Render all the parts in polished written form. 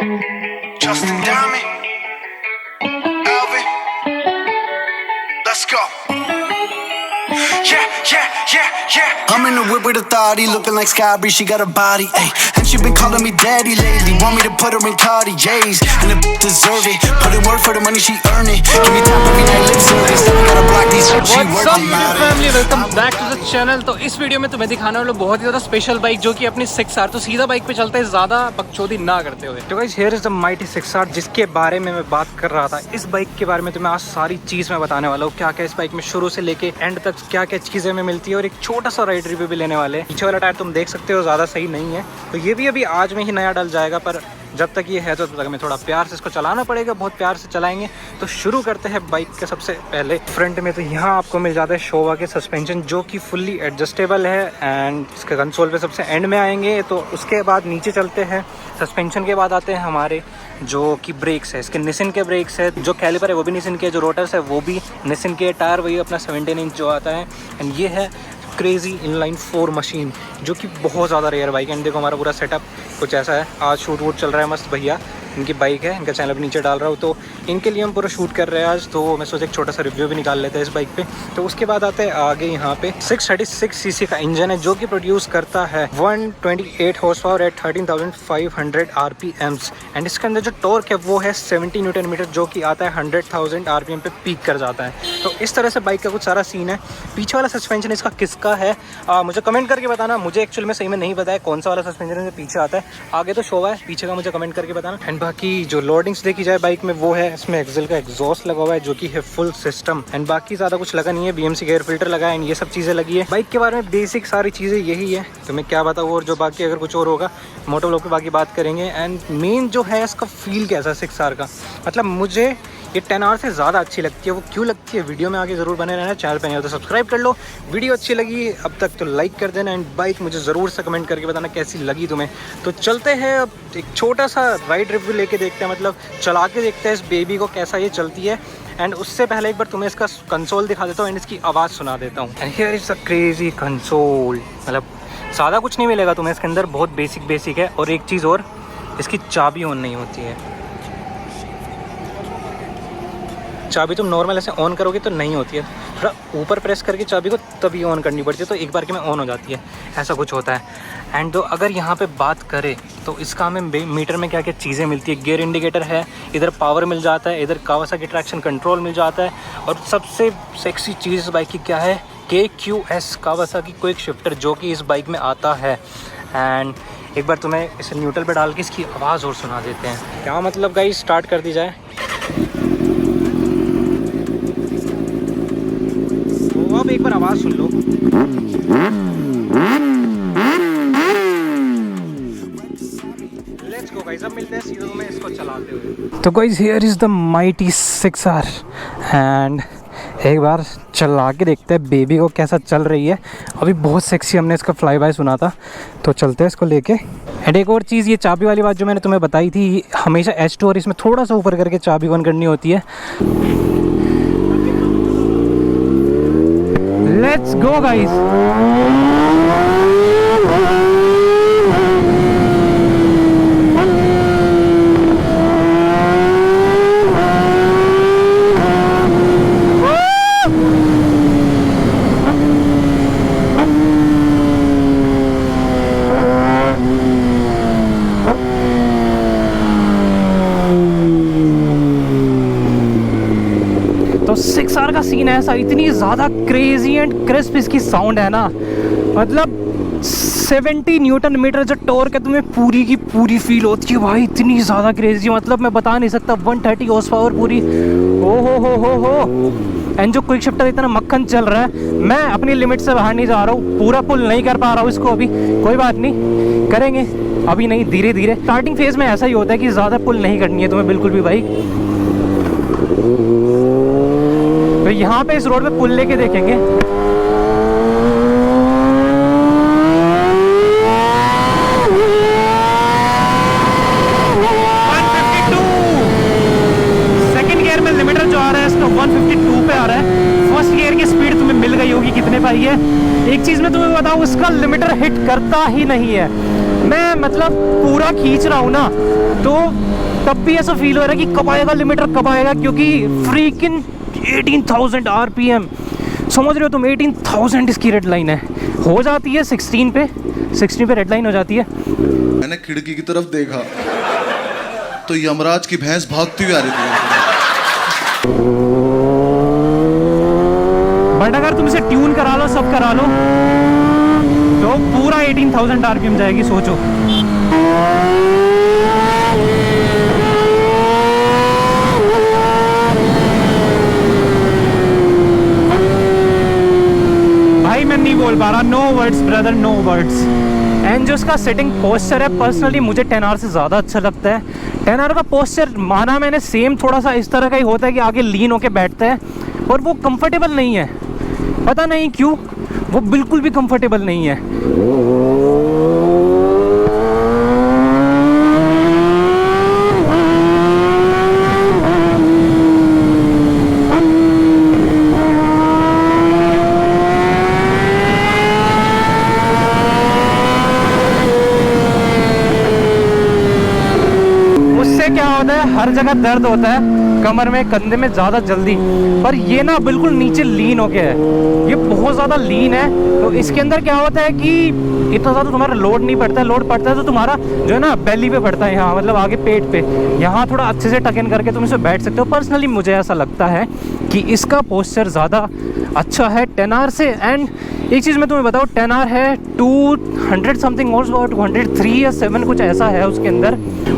Justin Diamond, Alvin, let's go. Yeah. I'm in the whip with authority, looking like Sky Bree, she got a body, ayy. And she been calling me daddy lately, want me to put her in Cartiers. And the deserve it, put in work for the money she earn it. Give me time every night, lip service, never gotta block these, she What's up working family, welcome back to the channel। तो इस video में तुम्हें दिखाने वाला बहुत ही ज़्यादा special bike जो कि अपनी 6R। तो सीधा बाइक पे चलते हैं ज़्यादा बकचोदी ना करते हुए। तो guys here is the mighty 6R जिसके बारे में मैं बात कर रहा था। इस बाइक के बारे में तुम्हें आज सारी चीज़ मैं बताने वाला हूँ, क्या क्या इस बाइक में शुरू से लेके एंड तक क्या क्या चीज़ें में मिलती है, और एक छोटा सा राइड रिव्यू भी लेने वाले हैं। पीछे वाला टायर तुम देख सकते हो ज़्यादा सही नहीं है, तो ये भी अभी आज में ही नया डल जाएगा, पर जब तक ये है तो तब तक हमें थोड़ा प्यार से इसको चलाना पड़ेगा, बहुत प्यार से चलाएंगे। तो शुरू करते हैं बाइक के सबसे पहले फ्रंट में। तो यहाँ आपको मिल जाता है शोवा के सस्पेंशन जो कि फुल्ली एडजस्टेबल है, एंड इसके कंसोल पे सबसे एंड में आएंगे। तो उसके बाद नीचे चलते हैं, सस्पेंशन के बाद आते हैं हमारे जो कि ब्रेक्स है। इसके निसिन के ब्रेक्स है, जो कैलिपर है वो भी निसिन के, जो रोटर्स है वो भी निसिन के, टायर वही अपना 17 इंच जो आता है। एंड ये है क्रेजी इनलाइन 4 मशीन जो कि बहुत ज़्यादा रेयर बाइक है। एंड देखो हमारा पूरा सेटअप कुछ ऐसा है। आज शूट वूट चल रहा है मस्त, भैया इनकी बाइक है, इनका चैनल भी नीचे डाल रहा हूँ, तो इनके लिए हम पूरा शूट कर रहे हैं आज। तो मैं सोचा एक छोटा सा रिव्यू भी निकाल लेते हैं इस बाइक पे। तो उसके बाद आते हैं आगे, यहाँ पे 636 सीसी का इंजन है जो कि प्रोड्यूस करता है 128 horse power at 13,500 RPMs। And इसके अंदर जो टॉर्क है वो है 70 न्यूटन मीटर जो कि आता है 100,000 RPM पे पीक कर जाता है। तो इस तरह से बाइक का कुछ सारा सीन है। पीछे वाला सस्पेंशन इसका किसका है मुझे कमेंट करके बताना। मुझे एक्चुअल में सही में नहीं पता है कौन सा वाला सस्पेंशन है पीछे आता है। आगे तो शोवा है, पीछे का मुझे कमेंट करके बताना। एंड बाकी जो लोडिंग्स देखी जाए बाइक में वो है, इसमें एक्सेल का एग्जॉस्ट लगा हुआ है जो कि है फुल सिस्टम। एंड बाकी ज़्यादा कुछ लगा नहीं है, BMC का एयर फिल्टर लगा है, एंड ये सब चीज़ें लगी है। बाइक के बारे में बेसिक सारी चीज़ें यही है, तो मैं क्या बताऊँ। और जो बाकी अगर कुछ और होगा मोटो ब्लॉग पे बाकी बात करेंगे। एंड मेन जो है इसका फील कैसा 6R का, मतलब मुझे ये 10R से ज़्यादा अच्छी लगती है। वो क्यों लगती है वीडियो में आगे ज़रूर बने रहना। चैनल पे नहीं हो तो सब्सक्राइब कर लो, वीडियो अच्छी लगी अब तक तो लाइक कर देना। एंड बाइक मुझे ज़रूर से कमेंट करके बताना कैसी लगी तुम्हें। तो चलते हैं अब एक छोटा सा राइड रिव्यू लेके देखते हैं, मतलब चला के देखते हैं इस बेबी को कैसा ये चलती है। एंड उससे पहले एक बार तुम्हें इसका कंसोल दिखा देता हूँ एंड इसकी आवाज़ सुना देता हूँ। And here is a crazy console, मतलब ज़्यादा कुछ नहीं मिलेगा तुम्हें इसके अंदर, बहुत बेसिक है। और एक चीज़ और, इसकी चाबी ऑन नहीं होती है। चाबी तुम नॉर्मल ऐसे ऑन करोगे तो नहीं होती है, थोड़ा ऊपर प्रेस करके चाबी को तभी ऑन करनी पड़ती है, तो एक बार के में ऑन हो जाती है, ऐसा कुछ होता है। एंड तो अगर यहाँ पे बात करें तो इसका हमें मीटर में क्या क्या चीज़ें मिलती है। गियर इंडिकेटर है, इधर पावर मिल जाता है, इधर कावासाकी ट्रैक्शन कंट्रोल मिल जाता है। और सबसे सेक्सी चीज़ इस बाइक की क्या है, KQS कावासाकी क्विक शिफ्टर जो कि इस बाइक में आता है। एंड एक बार तुम्हें इसे न्यूट्रल पे डाल के इसकी आवाज़ और सुना देते हैं। क्या मतलब गाइस, स्टार्ट कर दी जाए। अब एक बार आवाज़ सुन लो। लेट्स गो गाइस, अब मिलते हैं सीधे में इसको चलाते हुए। तो guys here is the mighty 6R and एक बार चला के देखते हैं बेबी को कैसा चल रही है। अभी बहुत सेक्सी हमने इसका फ्लाई बाय सुना था, तो चलते हैं इसको लेके। एंड एक और चीज़, ये चाबी वाली बात जो मैंने तुम्हें बताई थी, हमेशा H2 और इसमें थोड़ा सा ऊपर करके चाबी ऑन करनी होती है। Let's go guys. तो 6R का सीन ऐसा, इतनी ज़्यादा क्रेजी एंड क्रिस्प इसकी साउंड है ना, मतलब 70 न्यूटन मीटर जो टॉर्क है तुम्हें पूरी की पूरी फील होती है भाई, इतनी ज़्यादा क्रेजी, मतलब मैं बता नहीं सकता। 130 हॉर्स पावर पूरी, ओ हो। एंड जो क्विक शिफ्टर इतना मक्खन चल रहा है, मैं अपनी लिमिट से बाहर नहीं जा रहा हूँ, पूरा पुल नहीं कर पा रहा हूँ इसको अभी। कोई बात नहीं, करेंगे अभी नहीं, धीरे धीरे। स्टार्टिंग फेज में ऐसा ही होता है कि ज़्यादा पुल नहीं करनी है तुम्हें बिल्कुल भी भाई। तो यहाँ पे इस रोड पे पुल लेके देखेंगे। सेकंड गियर में लिमिटर जो आ रहा है इसका 152 पे आ रहा है। फर्स्ट गियर की स्पीड तुम्हें मिल गई होगी कितने पे आई है। एक चीज मैं तुम्हें बताऊं, इसका लिमिटर हिट करता ही नहीं है। मैं मतलब पूरा खींच रहा हूँ ना, तो तब भी ऐसा फील हो रहा है कि कब आएगा लिमिटर, कब आएगा, क्योंकि फ्रीकिंग 18,000 RPM, समझ रहे हो तुम, 18,000 इसकी रेड लाइन है। हो जाती है 16 पे रेड लाइन हो जाती है। मैंने खिड़की की तरफ देखा तो यमराज की भैंस भागती हुई आ रही थी। बट अगर तुम इसे ट्यून करा लो, सब करा लो, तो पूरा 18,000 RPM जाएगी, सोचो। भाई मैं नहीं बोल पा रहा, no words brother, no words. And जो उसका सेटिंग पोस्चर है, पर्सनली मुझे 10R से ज़्यादा अच्छा लगता है। 10R का पोस्चर माना मैंने सेम थोड़ा सा इस तरह का ही होता है कि आगे लीन होके बैठता है, और वो कंफर्टेबल नहीं है, पता नहीं क्यों, वो बिल्कुल भी कंफर्टेबल नहीं है। क्या होता है, हर जगह दर्द होता है, कमर में, कंधे में ज़्यादा जल्दी, पर ये ना बिल्कुल नीचे लीन हो गया है, ये बहुत ज़्यादा लीन है। तो इसके अंदर क्या होता है कि इतना ज़्यादा तुम्हारा लोड नहीं पड़ता है, लोड पड़ता है तो तुम्हारा जो है ना बेली पे पड़ता है, यहाँ मतलब आगे पेट पे, यहाँ थोड़ा अच्छे से टक इन करके तुम इसमें बैठ सकते हो। पर्सनली मुझे ऐसा लगता है कि इसका पोस्चर ज़्यादा अच्छा है 10R से। एंड एक चीज़ मैं तुम्हें बताऊँ, 10R है 200 समथिंग हॉर्स पावर, 203 या 7 कुछ ऐसा है उसके अंदर,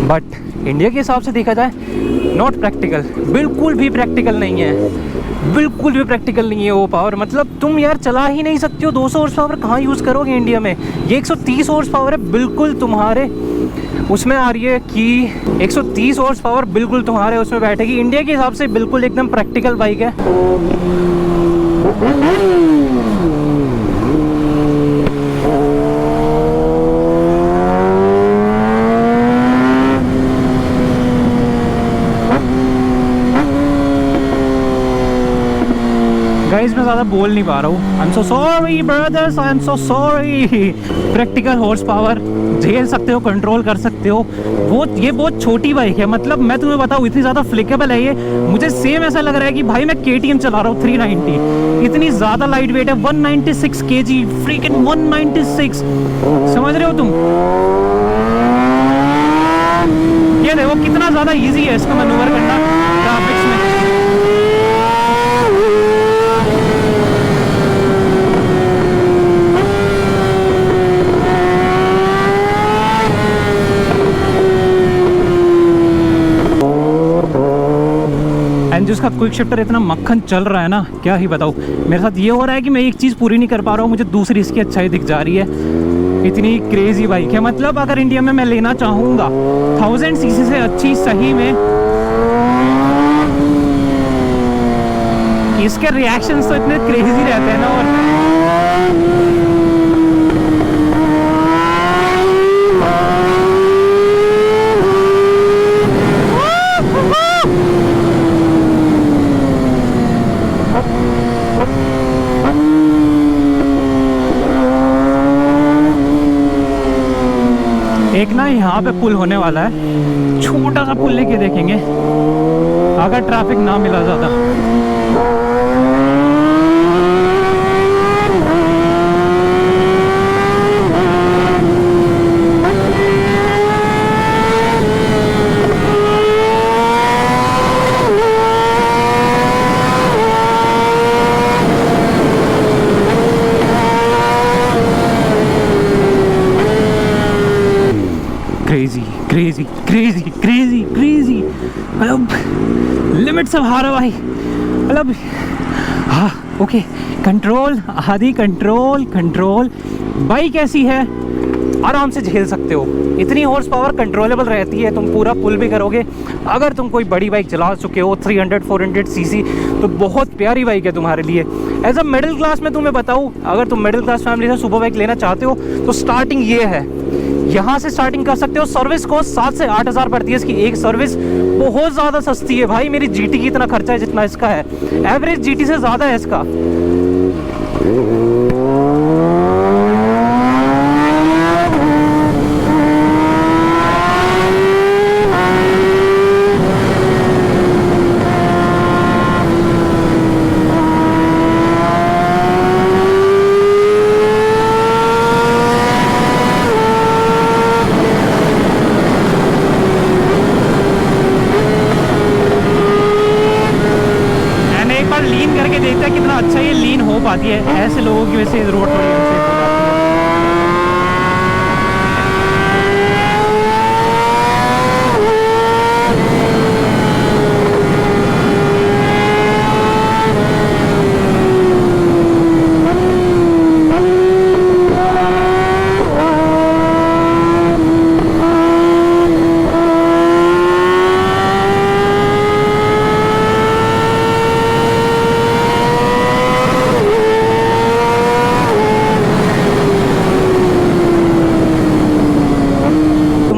बट इंडिया के हिसाब से देखा जाए नॉट प्रैक्टिकल, बिल्कुल भी प्रैक्टिकल नहीं है, बिल्कुल भी प्रैक्टिकल नहीं है वो पावर। मतलब तुम यार चला ही नहीं सकते हो, 200 हॉर्स पावर कहाँ यूज़ करोगे इंडिया में। ये 130 हॉर्स पावर है, बिल्कुल तुम्हारे उसमें आ रही है कि 130 हॉर्स पावर बिल्कुल तुम्हारे उसमें बैठेगी। इंडिया के हिसाब से बिल्कुल एकदम प्रैक्टिकल बाइक है। गाइस मैं ज़्यादा बोल नहीं पा रहा हूँ, I am so sorry brothers, I am so sorry. Practical horse power झेल सकते हो, कंट्रोल कर सकते हो। वो ये बहुत छोटी बाइक है, मतलब मैं तुम्हें बताऊँ इतनी ज़्यादा फ्लिकेबल है ये, मुझे सेम ऐसा लग रहा है कि भाई मैं KTM चला रहा हूँ 390, इतनी ज़्यादा लाइट वेट है, 196 kg, फ्रीकिंग 196, समझ रहे हो तुम। ये देखो कितना ज़्यादा ईजी है इसको मैनूवर करना ट्रैफिक में। जो इसका क्विक शिफ्टर इतना मक्खन चल रहा है ना, क्या ही बताऊँ। मेरे साथ ये हो रहा है कि मैं एक चीज़ पूरी नहीं कर पा रहा हूँ, मुझे दूसरी इसकी अच्छाई दिख जा रही है। इतनी क्रेजी बाइक है, मतलब अगर इंडिया में मैं लेना चाहूँगा 1000 cc से अच्छी, सही में इसके रिएक्शंस तो इतने क्रेजी रहते हैं ना। और एक ना यहाँ पे पुल होने वाला है, छोटा सा पुल लेके देखेंगे अगर ट्रैफिक ना मिला ज़्यादा। Crazy crazy crazy crazy crazy, मतलब लिमिट से बाहर है भाई, मतलब हाँ ओके। कंट्रोल आदि, कंट्रोल बाइक ऐसी है आराम से झेल सकते हो, इतनी हॉर्स पावर कंट्रोलेबल रहती है। तुम पूरा पुल भी करोगे। अगर तुम कोई बड़ी बाइक चला चुके हो 300-400 cc, तो बहुत प्यारी बाइक है तुम्हारे लिए। एज अ मिडिल क्लास में तुम्हें बताऊँ, अगर तुम मिडिल क्लास फैमिली से सुपर बाइक लेना चाहते हो तो स्टार्टिंग ये है, यहाँ से स्टार्टिंग कर सकते हो। सर्विस कॉस्ट 7 से 8 हज़ार पड़ती है इसकी एक सर्विस, बहुत ज़्यादा सस्ती है भाई। मेरी GT की इतना खर्चा है जितना इसका है, एवरेज GT से ज़्यादा है इसका। अच्छा ये लीन हो पाती है, ऐसे लोगों की वजह से रोड थोड़ी अनसेफ हो जाती है।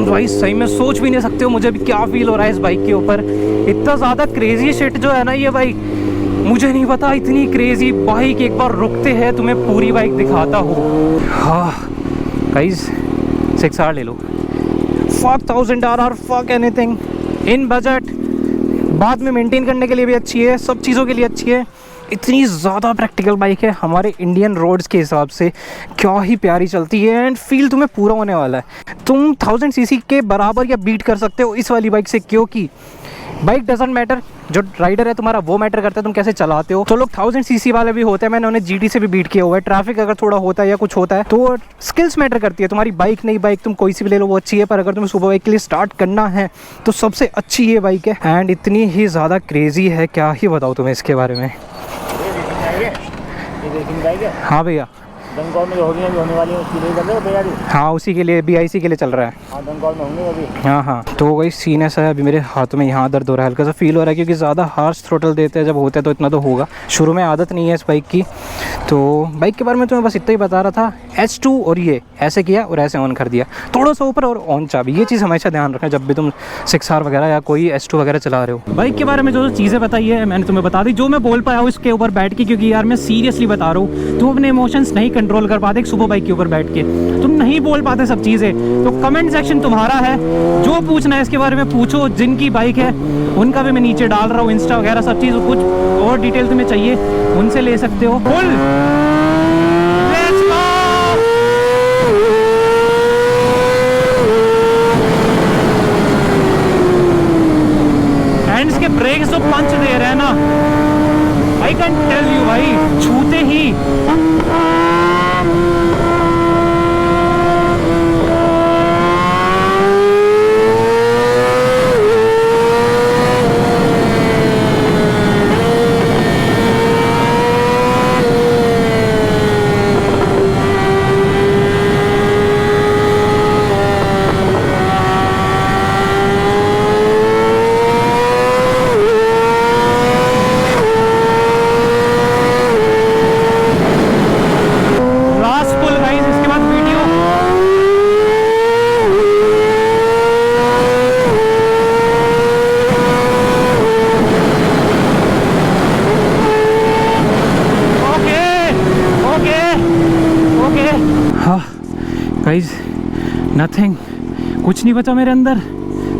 भाई सही में सोच भी नहीं सकते हो मुझे भी क्या फील हो रहा है इस बाइक के ऊपर। इतना ज़्यादा क्रेजी शिट जो है ना ये बाइक, मुझे नहीं पता इतनी क्रेजी बाइक। एक बार रुकते हैं तुम्हें पूरी बाइक दिखाता हूँ। हाँ गाइस 6R ले लो, fuck 1000 RR, fuck anything in budget. बाद में मेंटेन करने के लिए भी अच्छी है, सब चीज़ों के लिए अच्छी है। इतनी ज़्यादा प्रैक्टिकल बाइक है हमारे इंडियन रोड्स के हिसाब से, क्या ही प्यारी चलती है एंड फील तुम्हें पूरा होने वाला है। तुम 1000 सीसी के बराबर या बीट कर सकते हो इस वाली बाइक से, क्योंकि बाइक डजंट मैटर, जो राइडर है तुम्हारा वो मैटर करता है तुम कैसे चलाते हो। तो लोग 1000 सीसी वाले भी होते हैं, मैंने उन्हें GT से भी बीट किया हुआ है। ट्रैफिक अगर थोड़ा होता है या कुछ होता है तो स्किल्स मैटर करती है। तुम्हारी बाइक नई बाइक तुम कोई सी भी ले लो वो अच्छी है, पर अगर तुम्हें सुपर बाइक के लिए स्टार्ट करना है तो सबसे अच्छी ये बाइक है एंड इतनी ही ज़्यादा क्रेजी है, क्या ही बताऊँ तुम्हें इसके बारे में। हाँ भैया, दंगौर में होने वाली है उसके लिए कर रहे हो तैयारी? हाँ उसी के लिए BIC के लिए चल रहा है। हाँ दंगौर में होंगे अभी। हाँ हाँ, तो वही सीन ऐसा है, अभी मेरे हाथों में यहाँ दर्द हो रहा है, हल्का सा फील हो रहा है क्योंकि ज़्यादा हार्श थ्रोटल देते हैं जब होते हैं तो इतना तो होगा। शुरू में आदत नहीं है इस बाइक की। तो बाइक के बारे में तो मैं बस इतना ही बता रहा था। H2 और ये ऐसे किया और ऐसे ऑन कर दिया, थोड़ा सा ऊपर और ऑन चाबी। ये चीज़ हमेशा ध्यान रखना जब भी तुम 6R वगैरह या कोई H2 वगैरह चला रहे हो। बाइक के बारे में जो चीज़ें बताई है मैंने तुम्हें बता दी, जो मैं बोल पाया हूँ इसके ऊपर बैठ के, क्योंकि यार मैं सीरियसली बता रहा हूँ, तुम अपने इमोशंस नहीं कंट्रोल कर पाते सुपर बाइक के ऊपर बैठ के, तुम नहीं बोल पाते सब चीज़ें। तो कमेंट सेक्शन तुम्हारा है, जो पूछना है इसके बारे में पूछो। जिनकी बाइक है उनका भी मैं नीचे डाल रहा हूँ, इंस्टा वगैरह सब चीज़। कुछ और डिटेल तुम्हें चाहिए उनसे ले सकते हो। फुल एंड इसके ब्रेक्स जो पंच दे रहे हैं ना, आई कैन टेल यू भाई, छूते ही गाइस नथिंग, कुछ नहीं बचा मेरे अंदर,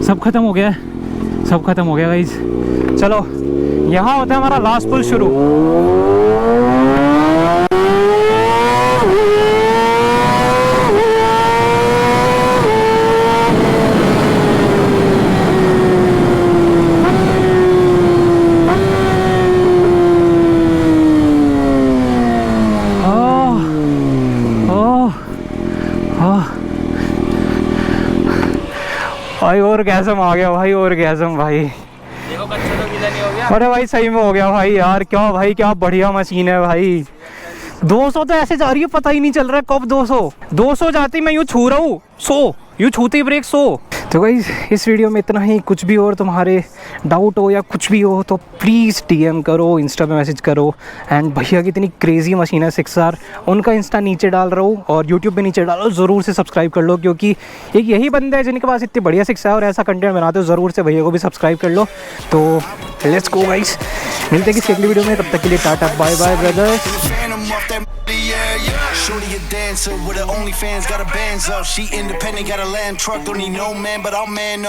सब खत्म हो गया है, सब खत्म हो गया गाइस। चलो यहाँ होता है हमारा लास्ट पुल शुरू। भाई और गैसम आ गया भाई, और गैसम भाई। देखो कच्चा तो गीला नहीं हो गया। अरे भाई सही में हो गया भाई यार, क्या भाई क्या बढ़िया मशीन है भाई। 200 तो ऐसे जा रही है, पता ही नहीं चल रहा है कब 200 जाती मैं यूँ छू रहा हूँ 100, यूँ छूती ब्रेक 100। तो गाइस इस वीडियो में इतना ही। कुछ भी और तुम्हारे डाउट हो या कुछ भी हो तो प्लीज़ DM करो, इंस्टा पे मैसेज करो। एंड भैया की इतनी क्रेजी मशीन है 6R, उनका इंस्टा नीचे डाल रहा हूँ और यूट्यूब पे नीचे डालो, ज़रूर से सब्सक्राइब कर लो, क्योंकि एक यही बंदे हैं जिनके पास इतनी बढ़िया 6R और ऐसा कंटेंट बनाते हो। ज़रूर से भैया को भी सब्सक्राइब कर लो। तो लेट्स गो गाइस, मिलते हैं किसी अगली वीडियो में, तब तक के लिए tata bye bye brothers. Shorty a dancer with her OnlyFans, got her bands up. She independent, got a land truck, don't need no man, but I'll man up.